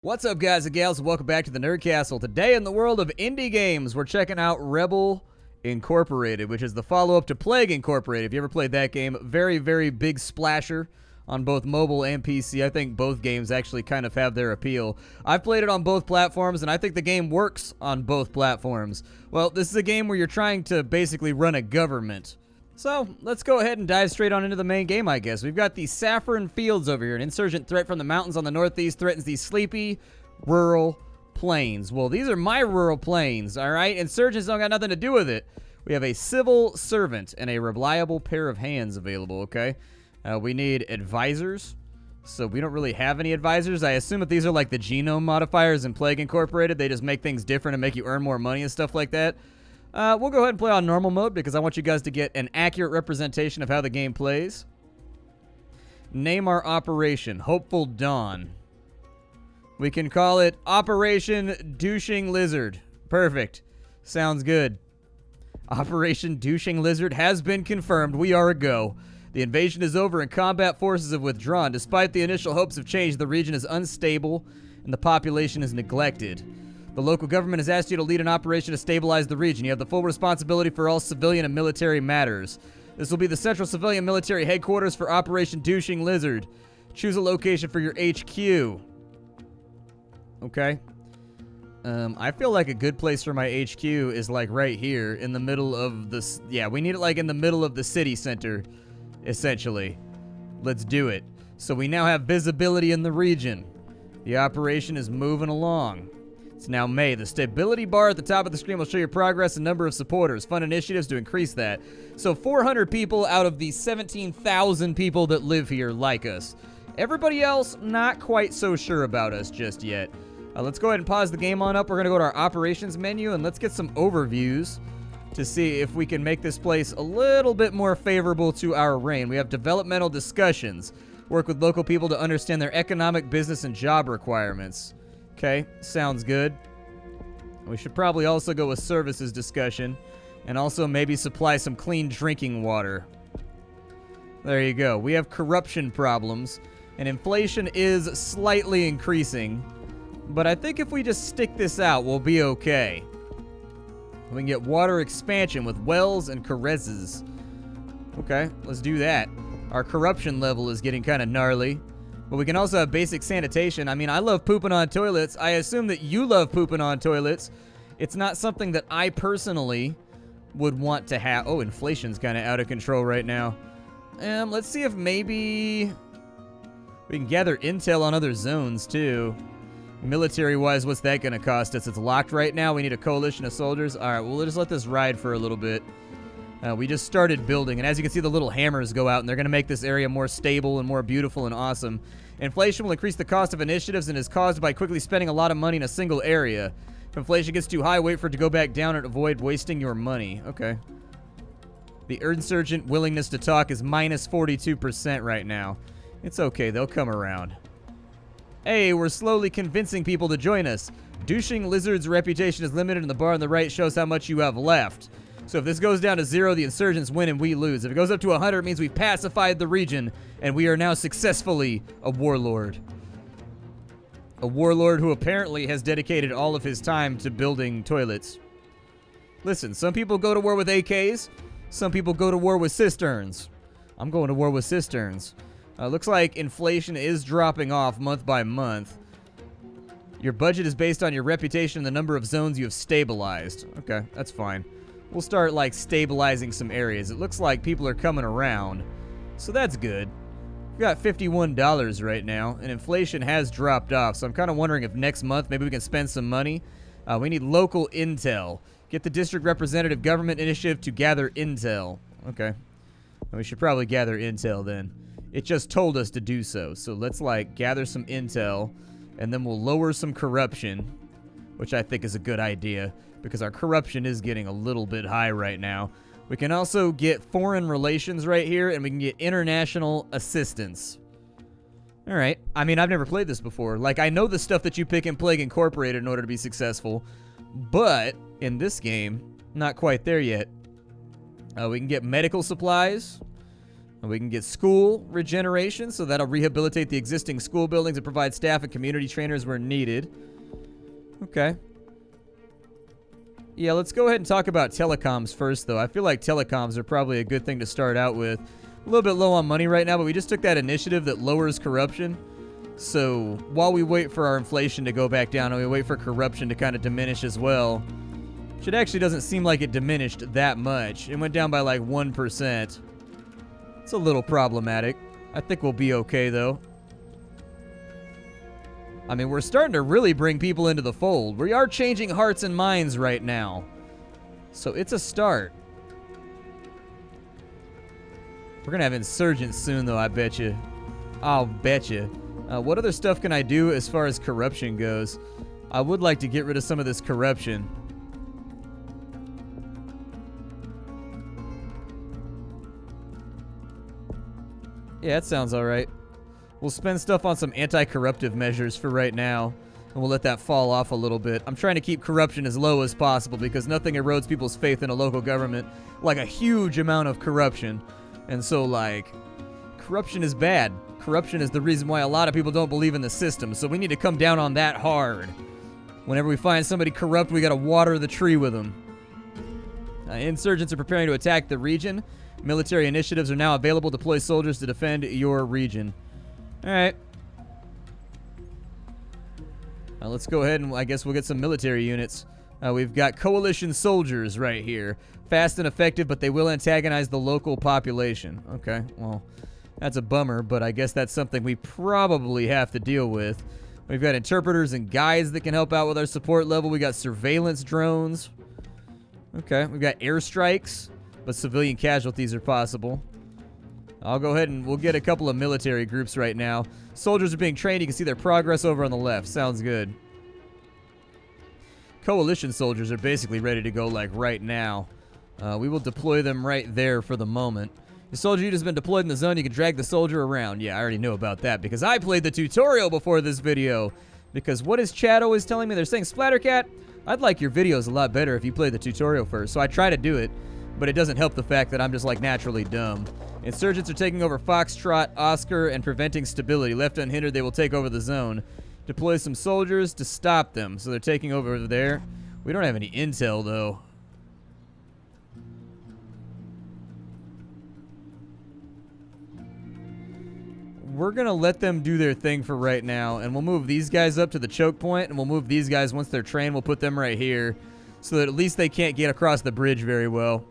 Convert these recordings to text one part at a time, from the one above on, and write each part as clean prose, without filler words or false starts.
What's up, guys and gals? Welcome back to the Nerd Castle. Today in the world of indie games, we're checking out Rebel Incorporated, which is the follow-up to Plague Incorporated. If you ever played that game, very, very big splasher on both mobile and PC. I think both games actually kind of have their appeal. I've played it on both platforms, and I think the game works on both platforms. Well, this is a game where you're trying to basically run a government. So, let's go ahead and dive straight on into the main game, I guess. We've got the Saffron Fields over here. An insurgent threat from the mountains on the northeast threatens these sleepy, rural plains. Well, these are my rural plains, all right? Insurgents don't got nothing to do with it. We have a civil servant and a reliable pair of hands available, okay? We need advisors. So we don't really have any advisors. I assume that these are like the genome modifiers in Plague Incorporated. They just make things different and make you earn more money and stuff like that. We'll go ahead and play on normal mode because I want you guys to get an accurate representation of how the game plays. Name our operation, Hopeful Dawn. We can call it Operation Douching Lizard. Perfect. Sounds good. Operation Douching Lizard has been confirmed. We are a go. The invasion is over and combat forces have withdrawn. Despite the initial hopes of change, the region is unstable and the population is neglected. The local government has asked you to lead an operation to stabilize the region. You have the full responsibility for all civilian and military matters. This will be the Central Civilian Military Headquarters for Operation Douching Lizard. Choose a location for your HQ. Okay. I feel like a good place for my HQ is like right here in the middle of this. Yeah, we need it like in the middle of the city center, essentially. Let's do it. So we now have visibility in the region. The operation is moving along. It's now May. The stability bar at the top of the screen will show your progress and number of supporters. Fund initiatives to increase that. So 400 people out of the 17,000 people that live here like us. Everybody else, not quite so sure about us just yet. Let's go ahead and pause the game on up. We're going to go to our operations menu and let's get some overviews to see if we can make this place a little bit more favorable to our reign. We have developmental discussions. Work with local people to understand their economic, business, and job requirements. Okay, sounds good. We should probably also go with services discussion and also maybe supply some clean drinking water. There you go. We have corruption problems and inflation is slightly increasing, but I think if we just stick this out, we'll be okay. We can get water expansion with wells and caresses. Okay, let's do that. Our corruption level is getting kind of gnarly. But we can also have basic sanitation. I mean, I love pooping on toilets. I assume that you love pooping on toilets. It's not something that I personally would want to have. Oh, inflation's kind of out of control right now. Let's see if maybe we can gather intel on other zones, too. Military-wise, what's that going to cost us? It's locked right now. We need a coalition of soldiers. All right, well, we'll just let this ride for a little bit. We just started building, and as you can see, the little hammers go out, and they're going to make this area more stable and more beautiful and awesome. Inflation will increase the cost of initiatives and is caused by quickly spending a lot of money in a single area. If inflation gets too high, wait for it to go back down and avoid wasting your money. Okay. The insurgent willingness to talk is minus 42% right now. It's okay. They'll come around. Hey, we're slowly convincing people to join us. Douching Lizard's reputation is limited, and the bar on the right shows how much you have left. So if this goes down to 0, the insurgents win and we lose. If it goes up to 100, it means we've pacified the region and we are now successfully a warlord. A warlord who apparently has dedicated all of his time to building toilets. Listen, some people go to war with AKs. Some people go to war with cisterns. I'm going to war with cisterns. Looks like inflation is dropping off month by month. Your budget is based on your reputation and the number of zones you have stabilized. Okay, that's fine. We'll start, like, stabilizing some areas. It looks like people are coming around, so that's good. We've got $51 right now, and inflation has dropped off, so I'm kind of wondering if next month maybe we can spend some money. We need local intel. Get the district representative government initiative to gather intel. Okay. We should probably gather intel then. It just told us to do so, so let's, like, gather some intel, and then we'll lower some corruption, which I think is a good idea, because our corruption is getting a little bit high right now. We can also get foreign relations right here, and we can get international assistance. All right. I mean, I've never played this before. Like, I know the stuff that you pick in Plague Incorporated in order to be successful, but in this game, not quite there yet. We can get medical supplies. And we can get school regeneration, so that'll rehabilitate the existing school buildings and provide staff and community trainers where needed. Okay. Yeah, let's go ahead and talk about telecoms first, though. I feel like telecoms are probably a good thing to start out with. A little bit low on money right now, but we just took that initiative that lowers corruption. So while we wait for our inflation to go back down and we wait for corruption to kind of diminish as well, which it actually doesn't seem like it diminished that much. It went down by like 1%. It's a little problematic. I think we'll be okay, though. I mean, we're starting to really bring people into the fold. We are changing hearts and minds right now. So it's a start. We're going to have insurgents soon, though, I bet you. I'll bet you. What other stuff can I do as far as corruption goes? I would like to get rid of some of this corruption. Yeah, that sounds all right. We'll spend stuff on some anti-corruptive measures for right now, and we'll let that fall off a little bit. I'm trying to keep corruption as low as possible because nothing erodes people's faith in a local government like a huge amount of corruption. And so, like, corruption is bad. Corruption is the reason why a lot of people don't believe in the system, so we need to come down on that hard. Whenever we find somebody corrupt, we gotta water the tree with them. Insurgents are preparing to attack the region. Military initiatives are now available. Deploy soldiers to defend your region. Alright. Let's go ahead and I guess we'll get some military units. We've got coalition soldiers right here. Fast and effective, but they will antagonize the local population. Okay, well, that's a bummer, but I guess that's something we probably have to deal with. We've got interpreters and guides that can help out with our support level. We got surveillance drones. Okay, we've got airstrikes, but civilian casualties are possible. I'll go ahead and we'll get a couple of military groups right now. Soldiers are being trained. You can see their progress over on the left. Sounds good. Coalition soldiers are basically ready to go like right now. We will deploy them right there for the moment. Your soldier unit has been deployed in the zone. You can drag the soldier around. Yeah, I already know about that because I played the tutorial before this video. Because what is Chad always telling me? They're saying, Splattercat, I'd like your videos a lot better if you played the tutorial first. So I try to do it, but it doesn't help the fact that I'm just like naturally dumb. Insurgents are taking over Foxtrot, Oscar, and preventing stability. Left unhindered, they will take over the zone. Deploy some soldiers to stop them. So they're taking over there. We don't have any intel, though. We're going to let them do their thing for right now, and we'll move these guys up to the choke point, and we'll move these guys once they're trained. We'll put them right here so that at least they can't get across the bridge very well.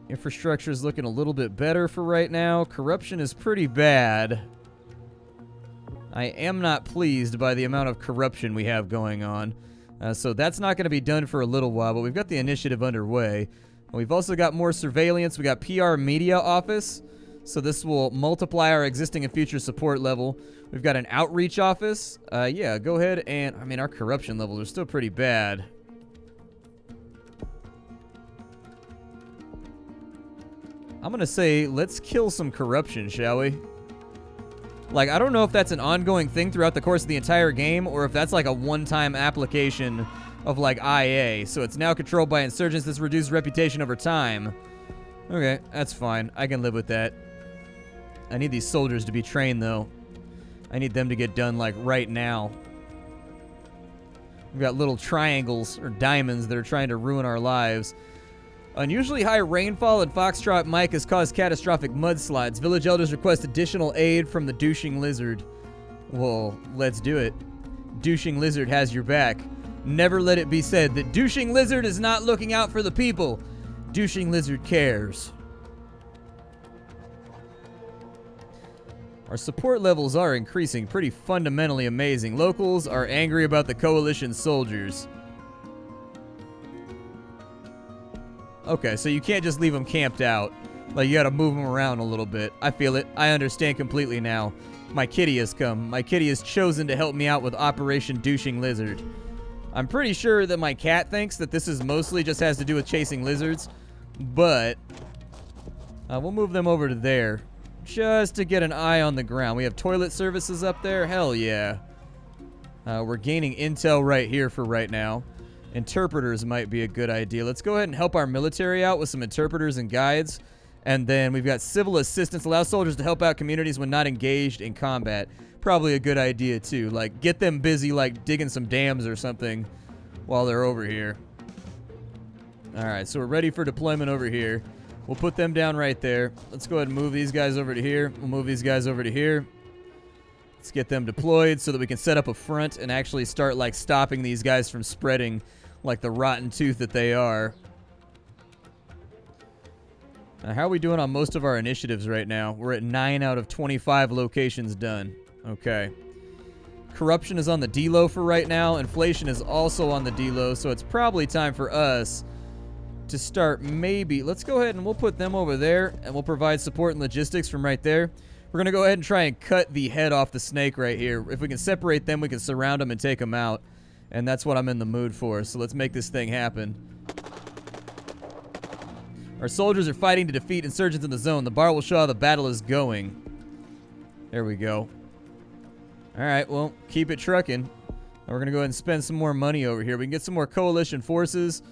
Infrastructure is looking a little bit better for right now. Corruption is pretty bad. I am not pleased by the amount of corruption we have going on. So that's not going to be done for a little while, but we've got the initiative underway. We've also got more surveillance. We got PR Media Office. So this will multiply our existing and future support level. We've got an outreach office. Yeah, go ahead and... I mean, our corruption levels are still pretty bad. I'm going to say, let's kill some corruption, shall we? Like, I don't know if that's an ongoing thing throughout the course of the entire game, or if that's like a one-time application of like IA. So it's now controlled by insurgents. This reduced reputation over time. Okay, that's fine. I can live with that. I need these soldiers to be trained, though. I need them to get done, like, right now. We've got little triangles, or diamonds, that are trying to ruin our lives. Unusually high rainfall in Foxtrot Mike has caused catastrophic mudslides. Village elders request additional aid from the douching lizard. Well, let's do it. Douching lizard has your back. Never let it be said that douching lizard is not looking out for the people. Douching lizard cares. Our support levels are increasing pretty fundamentally amazing. Locals are angry about the coalition soldiers. Okay, so you can't just leave them camped out. Like, you gotta move them around a little bit. I feel it. I understand completely now. My kitty has come. My kitty has chosen to help me out with Operation Douching Lizard. I'm pretty sure that my cat thinks that this is mostly just has to do with chasing lizards. But we'll move them over to there. Just to get an eye on the ground. We have toilet services up there. Hell yeah. We're gaining intel right here for right now. Interpreters might be a good idea. Let's go ahead and help our military out with some interpreters and guides. And then we've got civil assistance. Allow soldiers to help out communities when not engaged in combat. Probably a good idea, too. Like, get them busy, like, digging some dams or something while they're over here. Alright, so we're ready for deployment over here. We'll put them down right there. Let's go ahead and move these guys over to here. We'll move these guys over to here. Let's get them deployed so that we can set up a front and actually start, like, stopping these guys from spreading like the rotten tooth that they are. Now, how are we doing on most of our initiatives right now? We're at 9 out of 25 locations done. Okay. Corruption is on the D-low for right now. Inflation is also on the D-low, so it's probably time for us to start maybe. Let's go ahead and we'll put them over there, and we'll provide support and logistics from right there. We're going to go ahead and try and cut the head off the snake right here. If we can separate them, we can surround them and take them out. And that's what I'm in the mood for, so let's make this thing happen. Our soldiers are fighting to defeat insurgents in the zone. The bar will show how the battle is going. There we go. Alright, well, keep it trucking. We're going to go ahead and spend some more money over here. We can get some more coalition forces,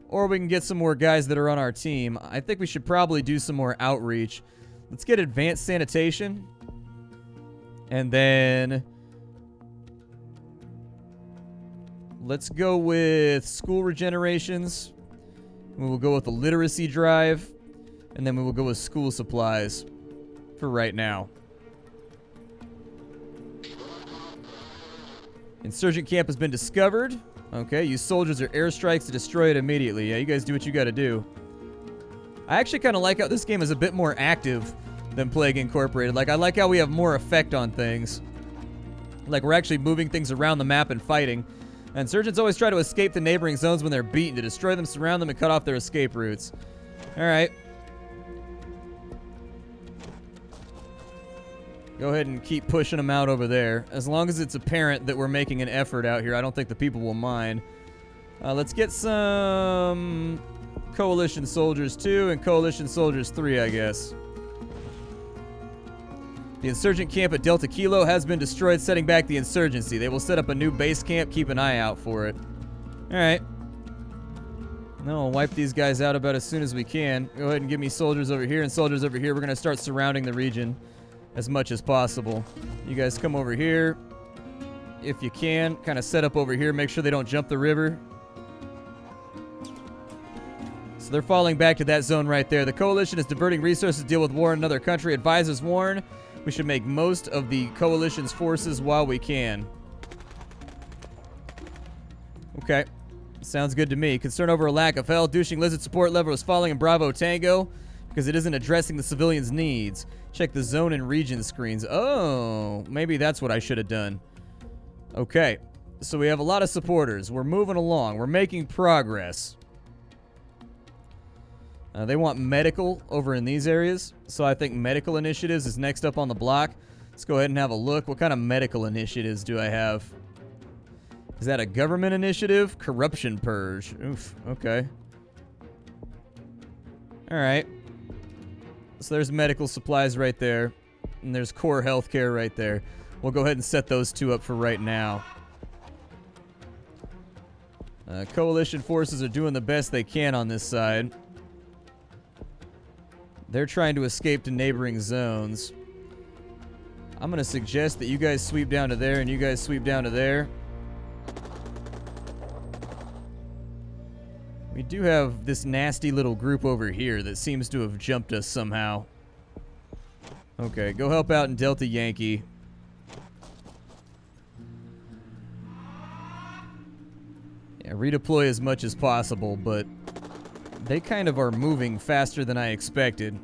or we can get some more guys that are on our team. I think we should probably do some more outreach. Let's get advanced sanitation. And then let's go with school regenerations. We will go with the literacy drive, and then we will go with school supplies for right now. Insurgent camp has been discovered. Okay, use soldiers or airstrikes to destroy it immediately. Yeah, you guys do what you gotta do. I actually kind of like how this game is a bit more active than Plague Incorporated. Like, I like how we have more effect on things. Like, we're actually moving things around the map and fighting. Insurgents always try to escape the neighboring zones when they're beaten. To destroy them, surround them, and cut off their escape routes. Alright. Go ahead and keep pushing them out over there. As long as it's apparent that we're making an effort out here, I don't think the people will mind. Let's get some Coalition Soldiers 2 and Coalition Soldiers 3, I guess. The insurgent camp at Delta Kilo has been destroyed, setting back the insurgency. They will set up a new base camp. Keep an eye out for it. Alright. Now we'll wipe these guys out about as soon as we can. Go ahead and give me soldiers over here and soldiers over here. We're going to start surrounding the region as much as possible. You guys come over here. If you can, kind of set up over here. Make sure they don't jump the river. So they're falling back to that zone right there. The coalition is diverting resources to deal with war in another country. Advisors warn we should make most of the coalition's forces while we can. Okay. Sounds good to me. Concern over a lack of hell. Douching lizard support level is falling in Bravo Tango because it isn't addressing the civilians' needs. Check the zone and region screens. Oh, maybe that's what I should have done. Okay. So we have a lot of supporters. We're moving along. We're making progress. They want medical over in these areas, so I think medical initiatives is next up on the block. Let's go ahead and have a look. What kind of medical initiatives do I have? Is that a government initiative? Corruption purge. Oof, okay. Alright. So there's medical supplies right there, and there's core healthcare right there. We'll go ahead and set those two up for right now. Coalition forces are doing the best they can on this side. They're trying to escape to neighboring zones. I'm going to suggest that you guys sweep down to there and you guys sweep down to there. We do have this nasty little group over here that seems to have jumped us somehow. Okay, go help out in Delta Yankee. Yeah, redeploy as much as possible, but they kind of are moving faster than I expected.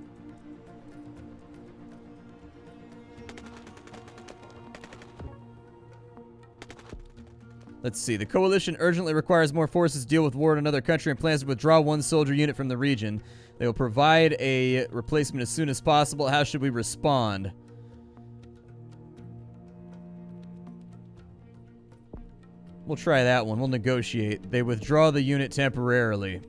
Let's see. The coalition urgently requires more forces to deal with war in another country and plans to withdraw one soldier unit from the region. They will provide a replacement as soon as possible. How should we respond? We'll try that one. We'll negotiate. They withdraw the unit temporarily.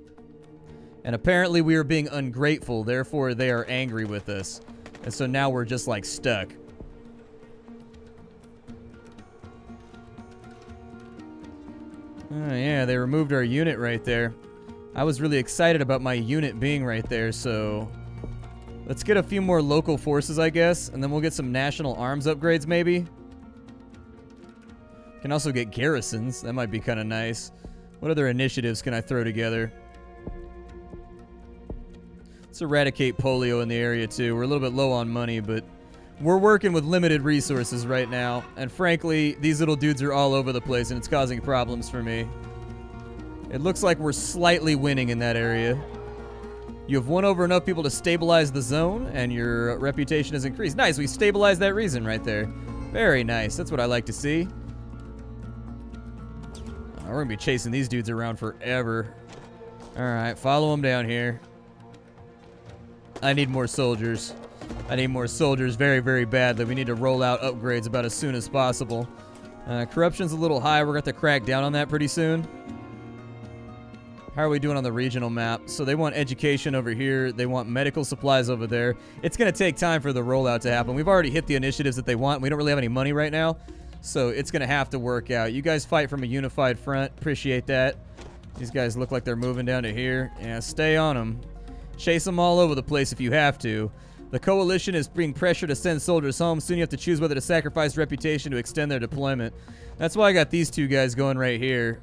And apparently we are being ungrateful, therefore they are angry with us. And so now we're just like stuck. Oh yeah, they removed our unit right there. I was really excited about my unit being right there, so Let's get a few more local forces, I guess, and then we'll get some national arms upgrades, maybe. Can also get garrisons. That might be kind of nice. What other initiatives can I throw together? Let's eradicate polio in the area, too. We're a little bit low on money, but we're working with limited resources right now. And frankly, these little dudes are all over the place, and it's causing problems for me. It looks like we're slightly winning in that area. You have won over enough people to stabilize the zone, and your reputation has increased. Nice, we stabilized that region right there. Very nice. That's what I like to see. We're going to be chasing these dudes around forever. Alright, follow them down here. I need more soldiers. I need more soldiers very, very badly. We need to roll out upgrades about as soon as possible. Corruption's a little high. We're going to have to crack down on that pretty soon. How are we doing on the regional map? So they want education over here. They want medical supplies over there. It's going to take time for the rollout to happen. We've already hit the initiatives that they want. We don't really have any money right now. So it's going to have to work out. You guys fight from a unified front. Appreciate that. These guys look like they're moving down to here. Yeah, stay on them. Chase them all over the place if you have to. The coalition is being pressured to send soldiers home. Soon you have to choose whether to sacrifice reputation to extend their deployment. That's why I got these two guys going right here.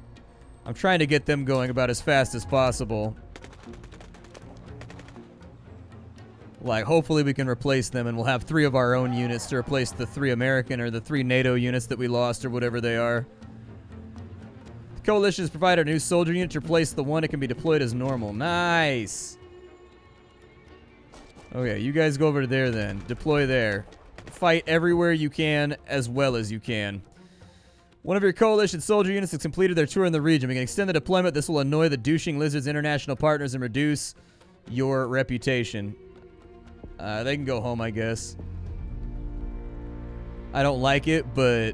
I'm trying to get them going about as fast as possible. Like, hopefully we can replace them, and we'll have 3 of our own units to replace the 3 American or the 3 NATO units that we lost or whatever they are. The coalition has provided a new soldier unit to replace the one that can be deployed as normal. Nice! Okay, you guys go over to there then. Deploy there. Fight everywhere you can as well as you can. One of your coalition soldier units has completed their tour in the region. We can extend the deployment. This will annoy the douching lizards' international partners and reduce your reputation. They can go home, I guess. I don't like it, but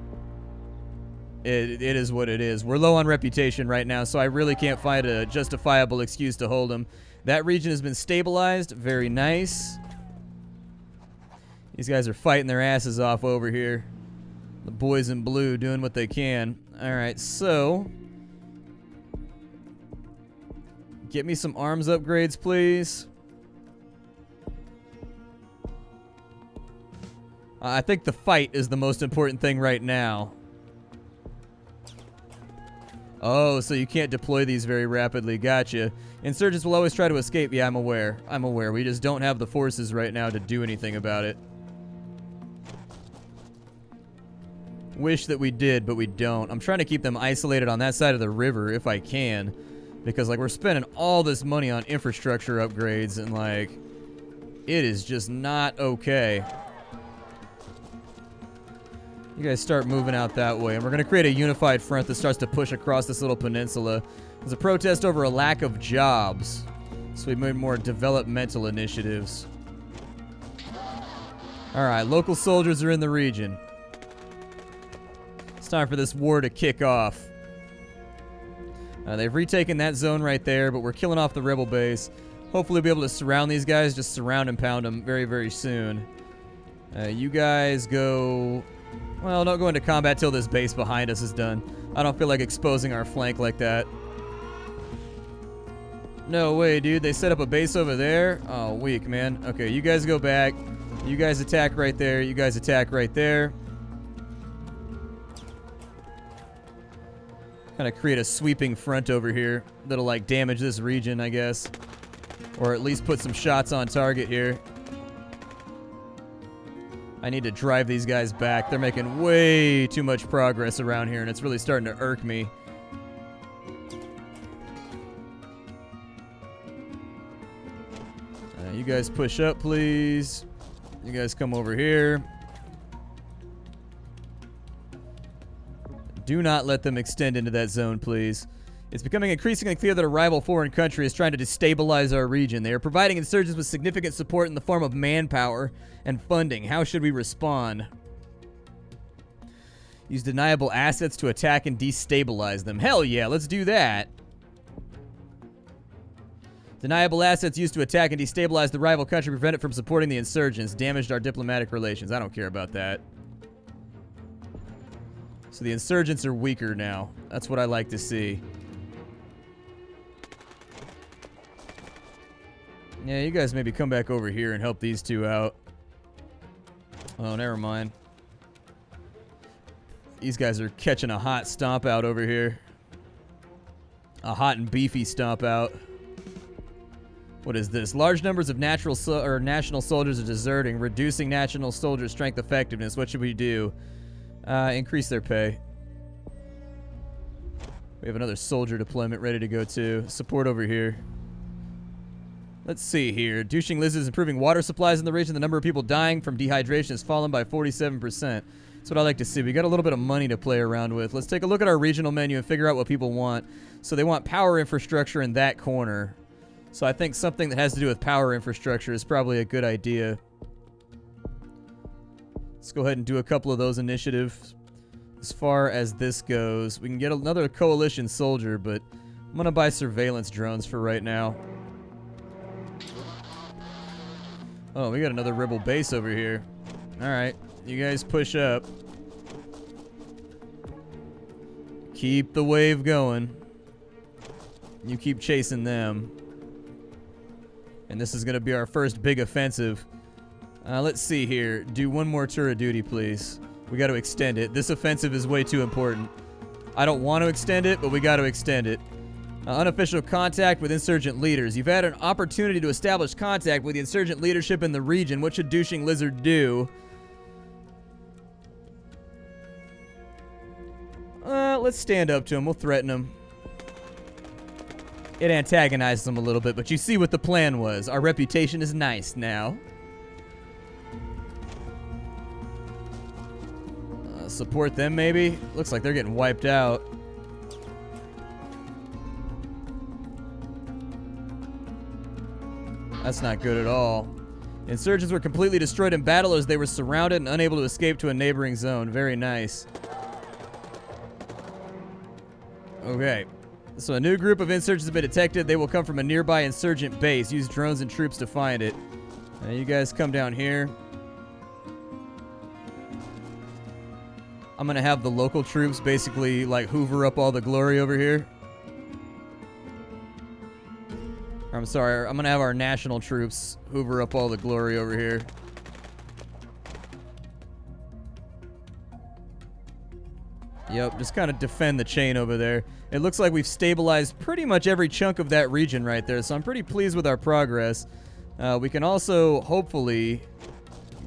it is what it is. We're low on reputation right now, so I really can't find a justifiable excuse to hold them. That region has been stabilized. Very nice. These guys are fighting their asses off over here. The boys in blue doing what they can. Alright, so get me some arms upgrades, please. I think the fight is the most important thing right now. Oh, so you can't deploy these very rapidly. Gotcha. Insurgents will always try to escape. Yeah, I'm aware. I'm aware. We just don't have the forces right now to do anything about it. Wish that we did, but we don't. I'm trying to keep them isolated on that side of the river if I can. Because, like, we're spending all this money on infrastructure upgrades, and, like, it is just not okay. You guys start moving out that way, and we're going to create a unified front that starts to push across this little peninsula. There's a protest over a lack of jobs, so we made more developmental initiatives. Alright, local soldiers are in the region. It's time for this war to kick off. They've retaken that zone right there, but we're killing off the rebel base. Hopefully we'll be able to surround these guys, just surround and pound them very, very soon. You guys go... Well, don't go into combat till this base behind us is done. I don't feel like exposing our flank like that. No way, dude. They set up a base over there? Oh, weak, man. Okay, you guys go back. You guys attack right there. You guys attack right there. Kind of create a sweeping front over here that'll, like, damage this region, I guess. Or at least put some shots on target here. I need to drive these guys back. They're making way too much progress around here, and it's really starting to irk me. You guys push up, please. You guys come over here. Do not let them extend into that zone, please. It's becoming increasingly clear that a rival foreign country is trying to destabilize our region. They are providing insurgents with significant support in the form of manpower and funding. How should we respond? Use deniable assets to attack and destabilize them. Hell yeah, let's do that. Deniable assets used to attack and destabilize the rival country prevent it from supporting the insurgents. Damaged our diplomatic relations. I don't care about that. So the insurgents are weaker now. That's what I like to see. Yeah, you guys maybe come back over here and help these two out. Oh, never mind. These guys are catching a hot stomp out over here. A hot and beefy stomp out. What is this? Large numbers of national soldiers are deserting, reducing national soldier strength effectiveness. What should we do? Increase their pay. We have another soldier deployment ready to go too. Support over here. Let's see here. Douching lizards improving water supplies in the region. The number of people dying from dehydration has fallen by 47%. That's what I like to see. We got a little bit of money to play around with. Let's take a look at our regional menu and figure out what people want. So they want power infrastructure in that corner. So I think something that has to do with power infrastructure is probably a good idea. Let's go ahead and do a couple of those initiatives. As far as this goes, we can get another coalition soldier, but I'm going to buy surveillance drones for right now. Oh, we got another rebel base over here. Alright, you guys push up. Keep the wave going. You keep chasing them. And this is going to be our first big offensive. Let's see here. Do one more tour of duty, please. We got to extend it. This offensive is way too important. I don't want to extend it, but we got to extend it. Unofficial contact with insurgent leaders. You've had an opportunity to establish contact with the insurgent leadership in the region. What should douching lizard do? Let's stand up to him. We'll threaten him. It antagonizes him a little bit, but you see what the plan was. Our reputation is nice now. Support them, maybe? Looks like they're getting wiped out. That's not good at all. Insurgents were completely destroyed in battle as they were surrounded and unable to escape to a neighboring zone. Very nice. Okay. So a new group of insurgents have been detected. They will come from a nearby insurgent base. Use drones and troops to find it. Now you guys come down here. I'm going to have the local troops basically like hoover up all the glory over here. I'm sorry, I'm going to have our national troops hoover up all the glory over here. Yep, just kind of defend the chain over there. It looks like we've stabilized pretty much every chunk of that region right there, so I'm pretty pleased with our progress. We can also, hopefully,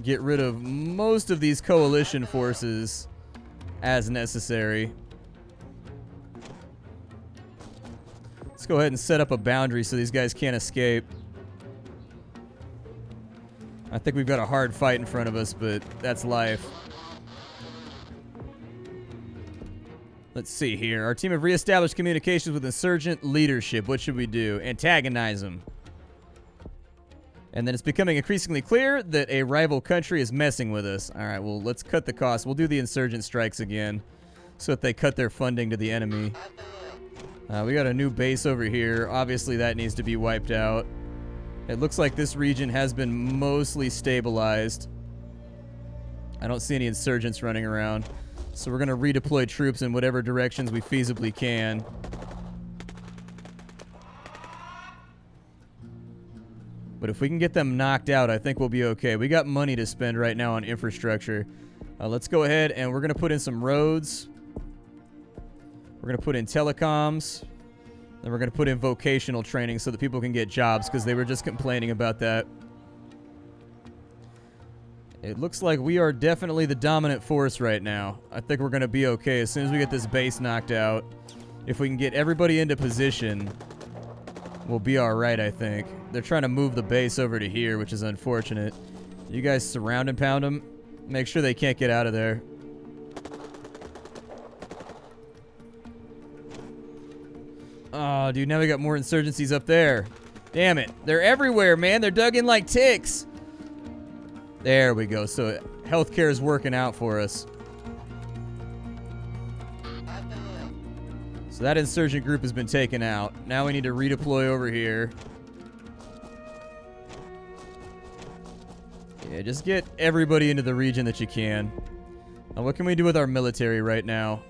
get rid of most of these coalition forces as necessary. Let's go ahead and set up a boundary so these guys can't escape. I think we've got a hard fight in front of us, but that's life. Let's see here. Our team have reestablished communications with insurgent leadership. What should we do? Antagonize them. And then it's becoming increasingly clear that a rival country is messing with us. All right, well, let's cut the cost. We'll do the insurgent strikes again so that they cut their funding to the enemy. We got a new base over here. Obviously, that needs to be wiped out. It looks like this region has been mostly stabilized. I don't see any insurgents running around. So we're going to redeploy troops in whatever directions we feasibly can. But if we can get them knocked out, I think we'll be okay. We got money to spend right now on infrastructure. Let's go ahead and we're going to put in some roads. We're going to put in telecoms. Then we're going to put in vocational training so that people can get jobs because they were just complaining about that. It looks like we are definitely the dominant force right now. I think we're going to be okay as soon as we get this base knocked out. If we can get everybody into position, we'll be all right, I think. They're trying to move the base over to here, which is unfortunate. You guys surround and pound them. Make sure they can't get out of there. Oh, dude, now we got more insurgencies up there. Damn it. They're everywhere, man. They're dug in like ticks. There we go. So healthcare is working out for us. So that insurgent group has been taken out. Now we need to redeploy over here. Yeah, just get everybody into the region that you can. Now, what can we do with our military right now?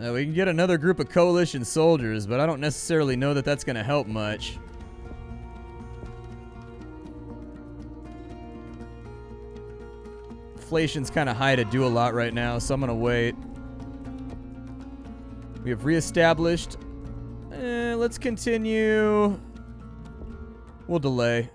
We can get another group of coalition soldiers, but I don't necessarily know that that's going to help much. Inflation's kind of high to do a lot right now, so I'm going to wait. We have reestablished. Let's continue. We'll delay.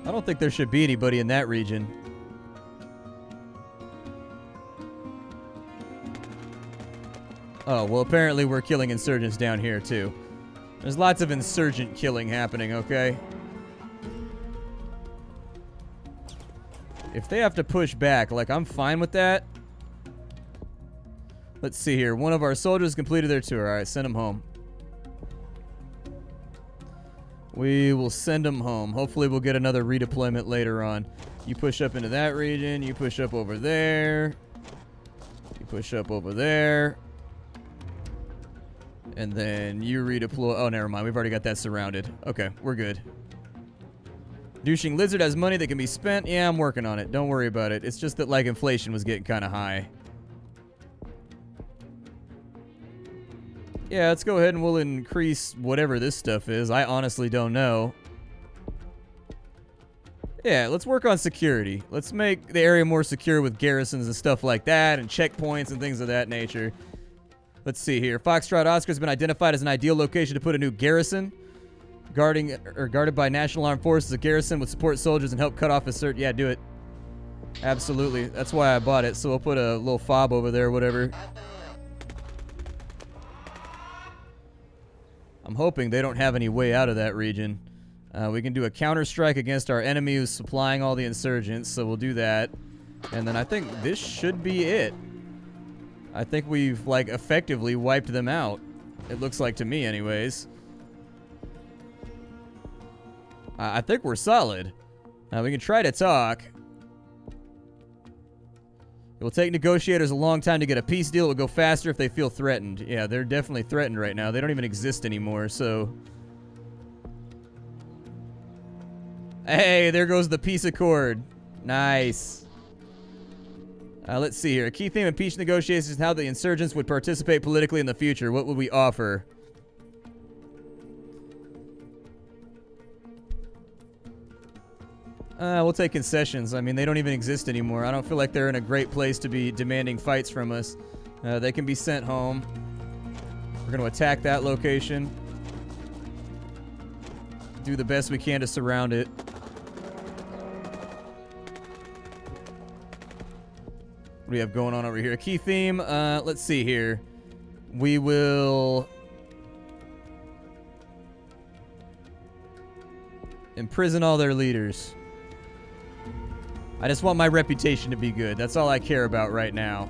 I don't think there should be anybody in that region. Oh, well, apparently we're killing insurgents down here, too. There's lots of insurgent killing happening, okay? If they have to push back, like, I'm fine with that. Let's see here. One of our soldiers completed their tour. All right, send them home. We will send them home. Hopefully we'll get another redeployment later on. You push up into that region. You push up over there. You push up over there. And then you redeploy. Oh, never mind. We've already got that surrounded. Okay, we're good. Douching Lizard has money that can be spent. Yeah, I'm working on it. Don't worry about it. It's just that, like, inflation was getting kind of high. Yeah, let's go ahead and we'll increase whatever this stuff is. I honestly don't know. Yeah, let's work on security. Let's make the area more secure with garrisons and stuff like that, and checkpoints and things of that nature. Let's see here. Foxtrot Oscar has been identified as an ideal location to put a new garrison. Guarded by National Armed Forces, a garrison would support soldiers and help cut off assert. Yeah, do it. Absolutely. That's why I bought it. So we'll put a little fob over there, whatever. I'm hoping they don't have any way out of that region. We can do a counter-strike against our enemy who's supplying all the insurgents, so we'll do that. And then I think this should be it. I think we've, like, effectively wiped them out. It looks like to me, anyways. I think we're solid. We can try to talk. It will take negotiators a long time to get a peace deal. It will go faster if they feel threatened. Yeah, they're definitely threatened right now. They don't even exist anymore, so... Hey, there goes the peace accord. Nice. Let's see here. A key theme in peace negotiations is how the insurgents would participate politically in the future. What would we offer? We'll take concessions. I mean, they don't even exist anymore. I don't feel like they're in a great place to be demanding fights from us. They can be sent home. We're going to attack that location. Do the best we can to surround it. What do we have going on over here? A key theme. Let's see here. We will imprison all their leaders. I just want my reputation to be good. That's all I care about right now.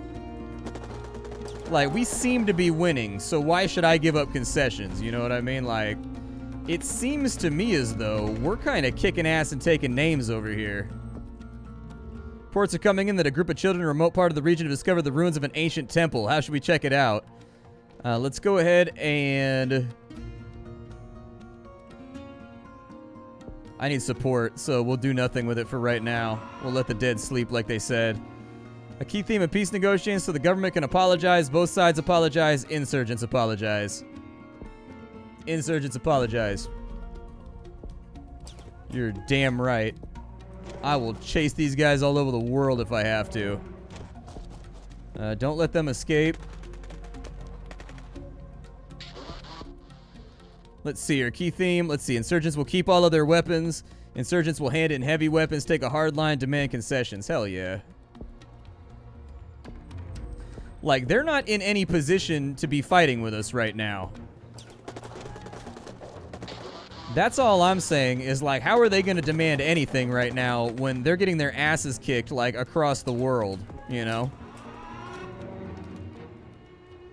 Like, we seem to be winning, so why should I give up concessions? You know what I mean? Like, it seems to me as though we're kind of kicking ass and taking names over here. Reports are coming in that a group of children in a remote part of the region have discovered the ruins of an ancient temple. How should we check it out? Let's go ahead and... I need support, so we'll do nothing with it for right now. We'll let the dead sleep like they said. A key theme of peace negotiations so the government can apologize. Both sides apologize. Insurgents apologize. Insurgents apologize. You're damn right. I will chase these guys all over the world if I have to. Don't let them escape. Let's see here. Key theme. Let's see. Insurgents will keep all of their weapons. Insurgents will hand in heavy weapons, take a hard line, demand concessions. Hell yeah. Like, they're not in any position to be fighting with us right now. That's all I'm saying is, like, how are they going to demand anything right now when they're getting their asses kicked, like, across the world, you know?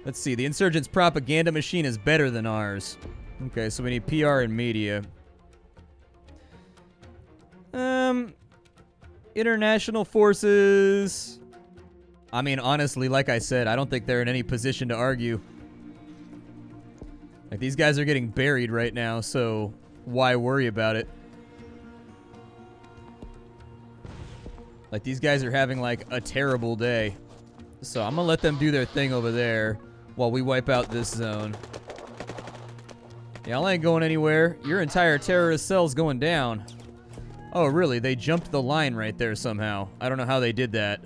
Let's see. The insurgents' propaganda machine is better than ours. Okay, so we need PR and media. International forces. I mean, honestly, like I said, I don't think they're in any position to argue. Like, these guys are getting buried right now, so why worry about it? Like, these guys are having, like, a terrible day. So I'm gonna let them do their thing over there while we wipe out this zone. Y'all ain't going anywhere. Your entire terrorist cell's going down. Oh, really? They jumped the line right there somehow. I don't know how they did that.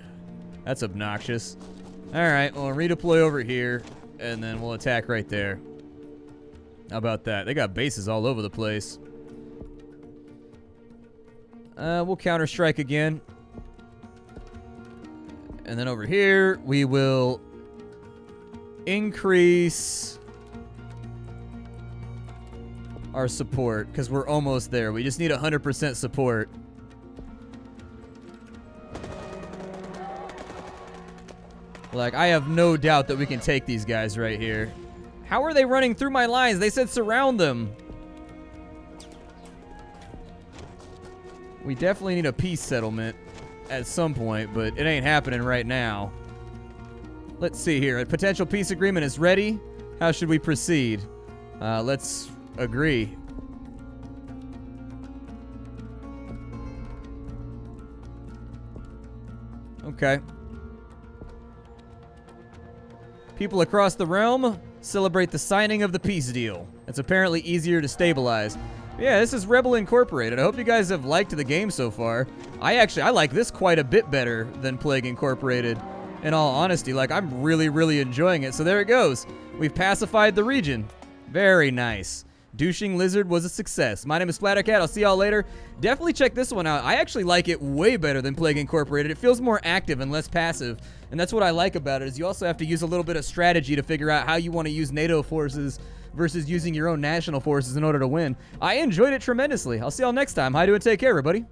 That's obnoxious. Alright, well, redeploy over here, and then we'll attack right there. How about that? They got bases all over the place. We'll counter-strike again. And then over here, we will increase our support, because we're almost there. We just need 100% support. Like, I have no doubt that we can take these guys right here. How are they running through my lines? They said surround them. We definitely need a peace settlement at some point, but it ain't happening right now. Let's see here. A potential peace agreement is ready. How should we proceed? Let's agree. Okay. People across the realm celebrate the signing of the peace deal. It's apparently easier to stabilize. Yeah, this is Rebel Incorporated. I hope you guys have liked the game so far. I like this quite a bit better than Plague Incorporated. In all honesty, like, I'm really, really enjoying it. So there it goes. We've pacified the region. Very nice. Douching Lizard was a success. My name is Splattercat. I'll see y'all later. Definitely check this one out. I actually like it way better than Plague Incorporated. It feels more active and less passive. And that's what I like about it, is you also have to use a little bit of strategy to figure out how you want to use NATO forces versus using your own national forces in order to win. I enjoyed it tremendously. I'll see y'all next time. Hi, do and take care, everybody.